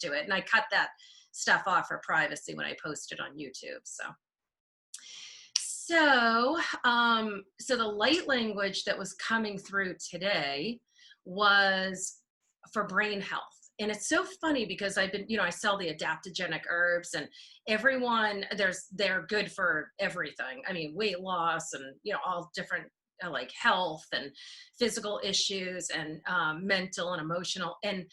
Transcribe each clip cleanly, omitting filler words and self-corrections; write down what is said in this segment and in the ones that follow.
do it. And I cut that stuff off for privacy when I post it on YouTube. So the light language that was coming through today was for brain health. And it's so funny because I've been, I sell the adaptogenic herbs, and everyone, they're good for everything. I mean, weight loss and, all different like health and physical issues and mental and emotional, and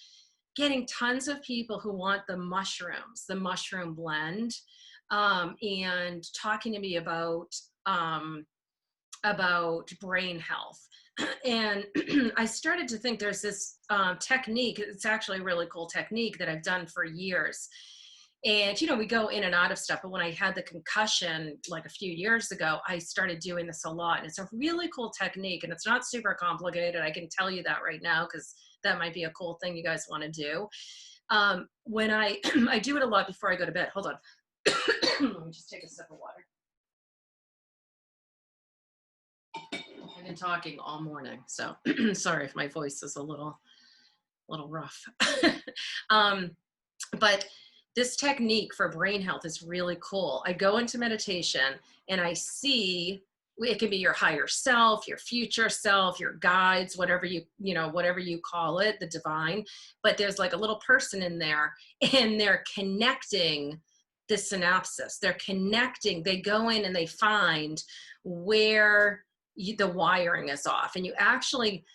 getting tons of people who want the mushrooms, the mushroom blend, and talking to me about brain health. And I started to think there's this technique. It's actually a really cool technique that I've done for years. And, we go in and out of stuff. But when I had the concussion like a few years ago, I started doing this a lot. And it's a really cool technique. And it's not super complicated. I can tell you that right now, because that might be a cool thing you guys want to do. When I do it a lot before I go to bed. Hold on. Let me just take a sip of water. I've been talking all morning, so sorry if my voice is a little rough. But this technique for brain health is really cool. I go into meditation and I see, it can be your higher self, your future self, your guides, whatever you call it, the divine. But there's like a little person in there, and they're connecting the synapses. They're connecting. They go in and they find where the wiring is off, and you actually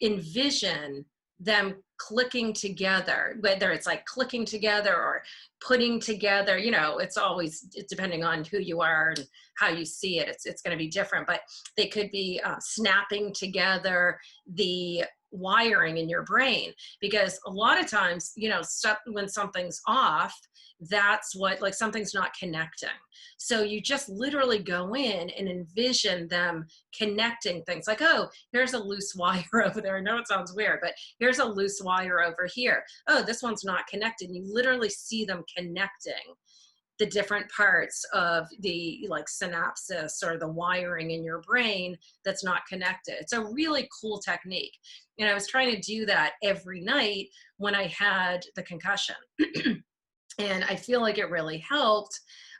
envision them clicking together, whether it's like clicking together or putting together, it's always depending on who you are and how you see it. It's going to be different, but they could be snapping together the wiring in your brain, because a lot of times, when something's off, that's what, like, something's not connecting. So you just literally go in and envision them connecting things, like, oh, here's a loose wire over there. I know it sounds weird, but here's a loose wire over here. Oh, this one's not connected. You literally see them connecting the different parts of the synapses or the wiring in your brain that's not connected. It's a really cool technique. And I was trying to do that every night when I had the concussion. And I feel like it really helped.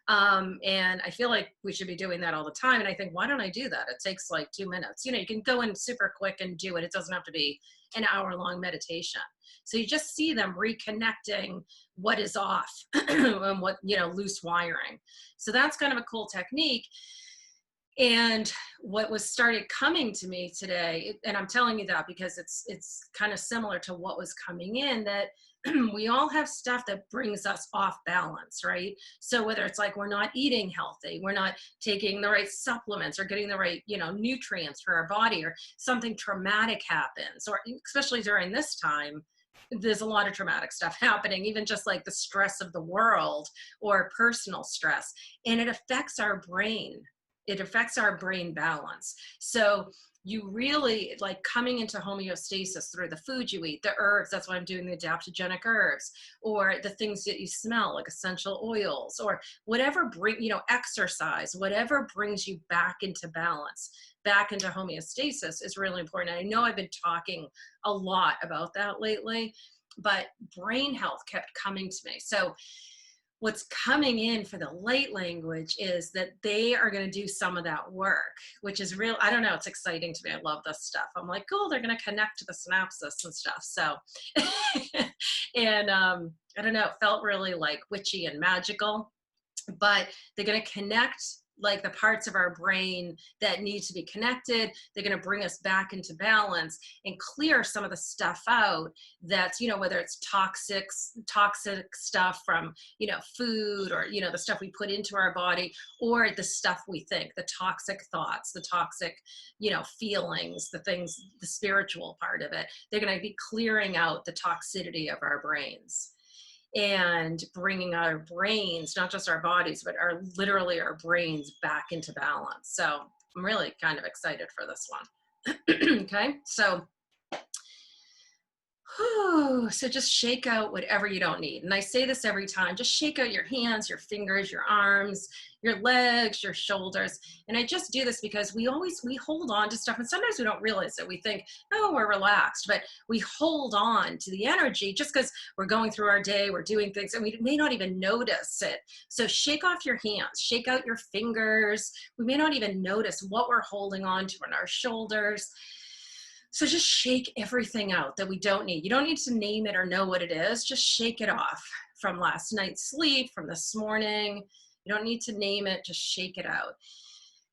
And I feel like we should be doing that all the time. And I think, why don't I do that? It takes like 2 minutes. You can go in super quick and do it. It doesn't have to be an hour-long meditation. So you just see them reconnecting what is off and what, loose wiring. So that's kind of a cool technique. And what was started coming to me today, and I'm telling you that because it's kind of similar to what was coming in, that we all have stuff that brings us off balance, right? So whether it's like we're not eating healthy, we're not taking the right supplements or getting the right, nutrients for our body, or something traumatic happens, or especially during this time, there's a lot of traumatic stuff happening, even just like the stress of the world or personal stress, and it affects our brain. It affects our brain balance. So you really, like, coming into homeostasis through the food you eat, the herbs, that's why I'm doing the adaptogenic herbs, or the things that you smell, like essential oils, or whatever exercise, whatever brings you back into balance, back into homeostasis is really important. And I know I've been talking a lot about that lately, but brain health kept coming to me. So what's coming in for the light language is that they are going to do some of that work, which is real. I don't know. It's exciting to me. I love this stuff. I'm like, cool, they're going to connect to the synapses and stuff. So, and I don't know, it felt really like witchy and magical, but they're going to connect like the parts of our brain that need to be connected. They're going to bring us back into balance and clear some of the stuff out that's, whether it's toxic stuff from, food, or, the stuff we put into our body, or the stuff we think, the toxic thoughts, the toxic, feelings, the things, the spiritual part of it. They're going to be clearing out the toxicity of our brains and bringing our brains, not just our bodies, but literally our brains back into balance. So I'm really kind of excited for this one. Okay, so So just shake out whatever you don't need. And I say this every time, just shake out your hands, your fingers, your arms, your legs, your shoulders. And I just do this because we hold on to stuff, and sometimes we don't realize it. We think, oh, we're relaxed, but we hold on to the energy just because we're going through our day, we're doing things, and we may not even notice it. So shake off your hands, shake out your fingers. We may not even notice what we're holding on to in our shoulders. So just shake everything out that we don't need. You don't need to name it or know what it is. Just shake it off from last night's sleep, from this morning. You don't need to name it. Just shake it out.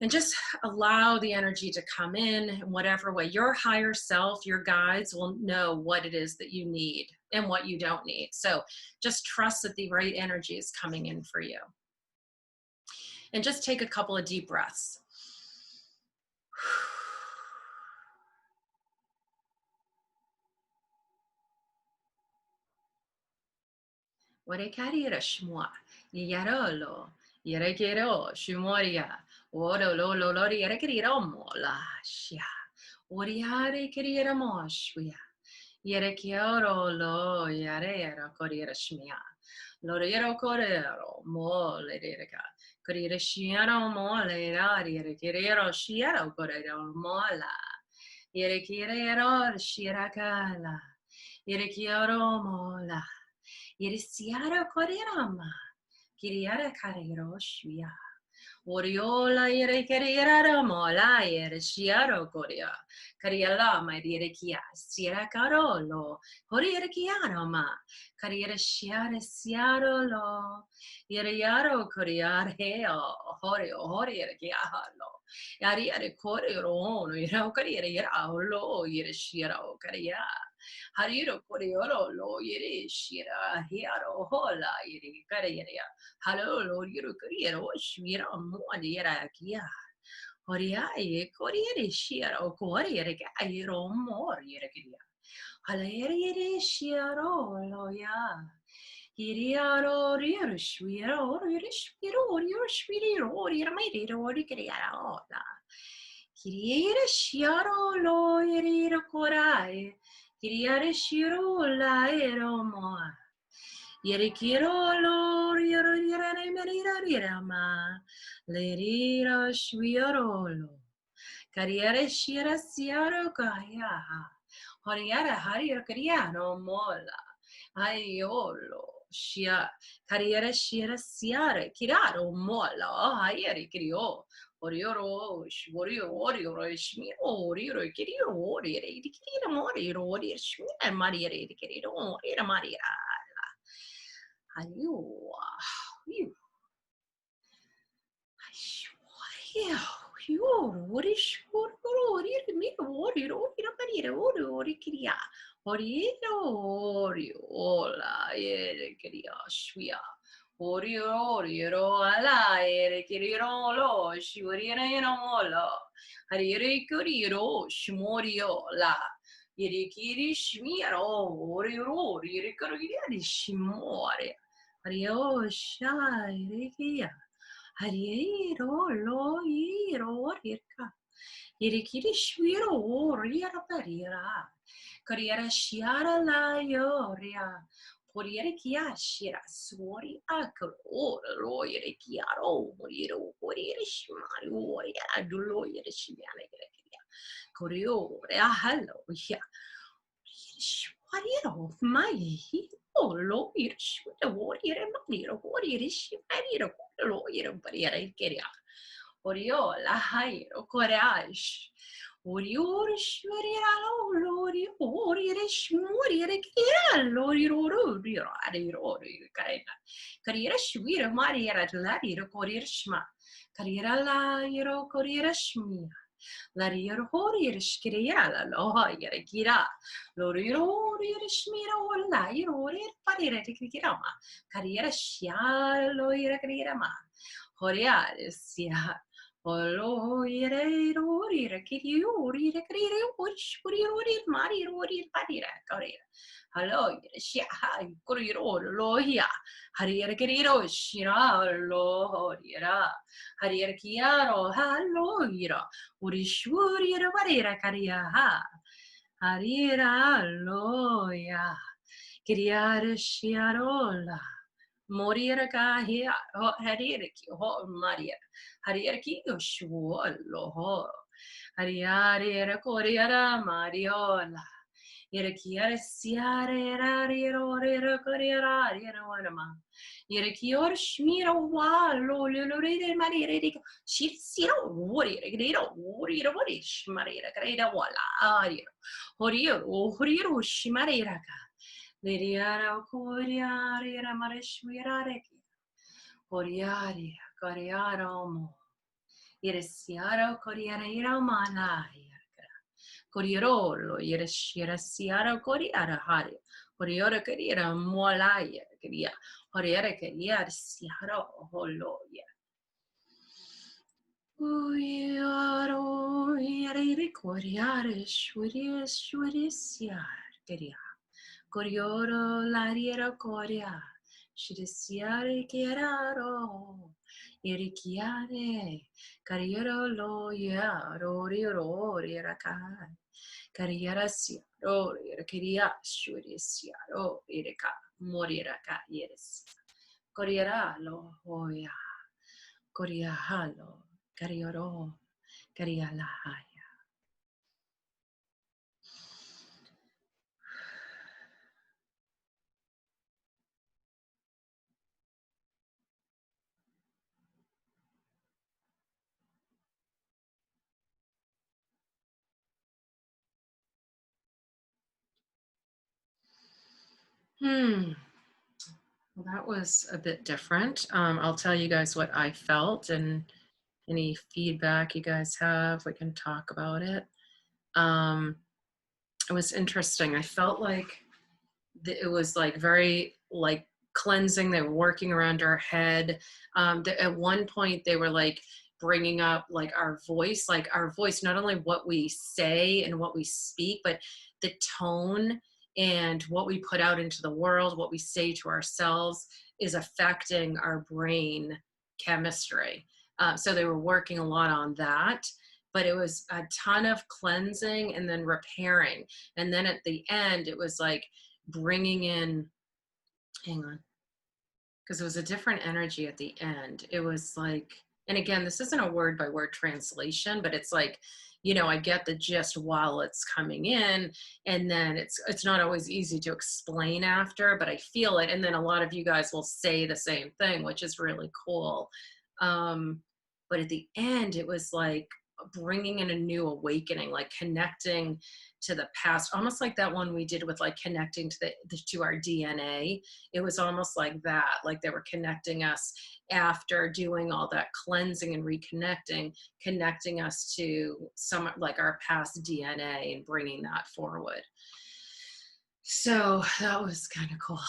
And just allow the energy to come in whatever way. Your higher self, your guides will know what it is that you need and what you don't need. So just trust that the right energy is coming in for you. And just take a couple of deep breaths. Warekarira shmua, yarolo, yarekero, shumoria, oro lolo lori yarekiro mola, shia, oriare kerira moshia, yarekioro lo, yarera corriera shmia, loriero correro, mole reka, corriera shiano mole, yarekero, shiaro correro mola, yarekiro, shirakala, yarekioro mola. Irisiara korerama, kiriara karero shvia. Oriola ire keriara mola ire shiaro korea. Kariala ma dire kia, sira carolo, horiere kiano ma, kariere shiare siaro lo, ire yaro koreare heo, horiere kiahalo. Yariere korero, ira kariere yaro, ire shiaro karia. Hariro Koreoro lo yere shira hiaro hola yere kareya. Halo lo yuru kariero shira muadi yera kia. Horia ye koriere shira o koriere kairo mor yere kia. Hala yere shiro lo ya. Hiriaro riero shiro riero shiro riero mai riero riero hola. Hiriere shiro lo yere korai. Kiriare shiro la ero moa. Yere kiro lo riero riere merira rirama. Le rira shvioro lo. Kariare shira siaro kaya. Horiara harir kariano mola. Aiolo shia. Kariare shira siare kiraro mola. Hayere kirio. Orioro, Shorio, Orio, Shmiro, Orio, Kirio, Orio, Kira Morio, Orio, Shmir, Maria, Kirido, Ira Maria. You, what is what me, Orio, Maria, Orio, Kiria, Orio, Ola, Kiria, Shvia. Orio, ala, kiriro lo, shiurire no molo, harire kuriro, shmorio la, irikiri shmiro, orio, irikuri shmore, hario shai, rikia, hariro lo, iro, irka, irikiri shmiro, oriera parira, kariera shiara la, yoria. Horiere kia shira suori akro loyere kia ro moriro horiere shimari horiere duloyere shimiane kia korio re ahalo ya shwariro mai lo irshwere horiere mariro horiere shimari loyere bariere kia horio la hairo courage Oriore shmurira lori oriere shmurire kia lori rori rari rori karena karriera shwira mariera lari korir shma karriera la iro korir shmia lari horiere shkiriya la loire kira lori rori shmira wala irori parire tikirama karriera shia loire kirama horiare sia Olo ire rori kiri ori kiri ori mari ori parira korira. Hello ire shia kuri lo ya. Hari ire kiri ro shira lo ira. Hari ire kiaro hello ira. Ori shuri ire parira karia ha. Harira loya. Kiriara shiarola. Morir kahia. Ho haririki. Ho maria. Haririki yoshuolo ho. Hariara coriara mariola. Irakiara siare rariro rira coriara rira Irakior shmira walo luluride maririka. Shiro wori riro wori wori shmarira greda wala ario. Horio shmariraka. Liriara coriara marishmirareki. Horiari coriara mo. Iresiara coriara ira manaya. Coriarolo, Yeresiara Coriara Hari, Coriora Caria, Molaya, Caria, Horiera Caria, Siara Holoya. Uyaro, Yere Coriare, Shurisiar, Caria, Corioro, Lariera Coria, Shirisiare Chiararo, Irikiane, Cariero Loya, Rorioro, Rirakai. Kariera siaro, keria shuri siaro, ireka, moriraka, yes. Koriera lo hoya, koria halo, karioro, karia lahaya. Well, that was a bit different. I'll tell you guys what I felt, and any feedback you guys have, we can talk about it. It was interesting. I felt like it was like very like cleansing. They were working around our head. At one point they were like bringing up like our voice, not only what we say and what we speak, but the tone and what we put out into the world, what we say to ourselves is affecting our brain chemistry. So they were working a lot on that, but it was a ton of cleansing and then repairing. And then at the end, it was like bringing in, hang on, because it was a different energy at the end. It was like, and again, this isn't a word by word translation, but it's like, you know, I get the gist while it's coming in, and then it's not always easy to explain after, but I feel it. And then a lot of you guys will say the same thing, which is really cool. But at the end, it was like bringing in a new awakening, like connecting to the past, almost like that one we did with like connecting to to our DNA. It was almost like that, like they were connecting us after doing all that cleansing and reconnecting, connecting us to some like our past DNA and bringing that forward. So that was kind of cool.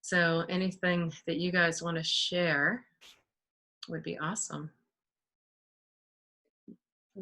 So anything that you guys want to share would be awesome.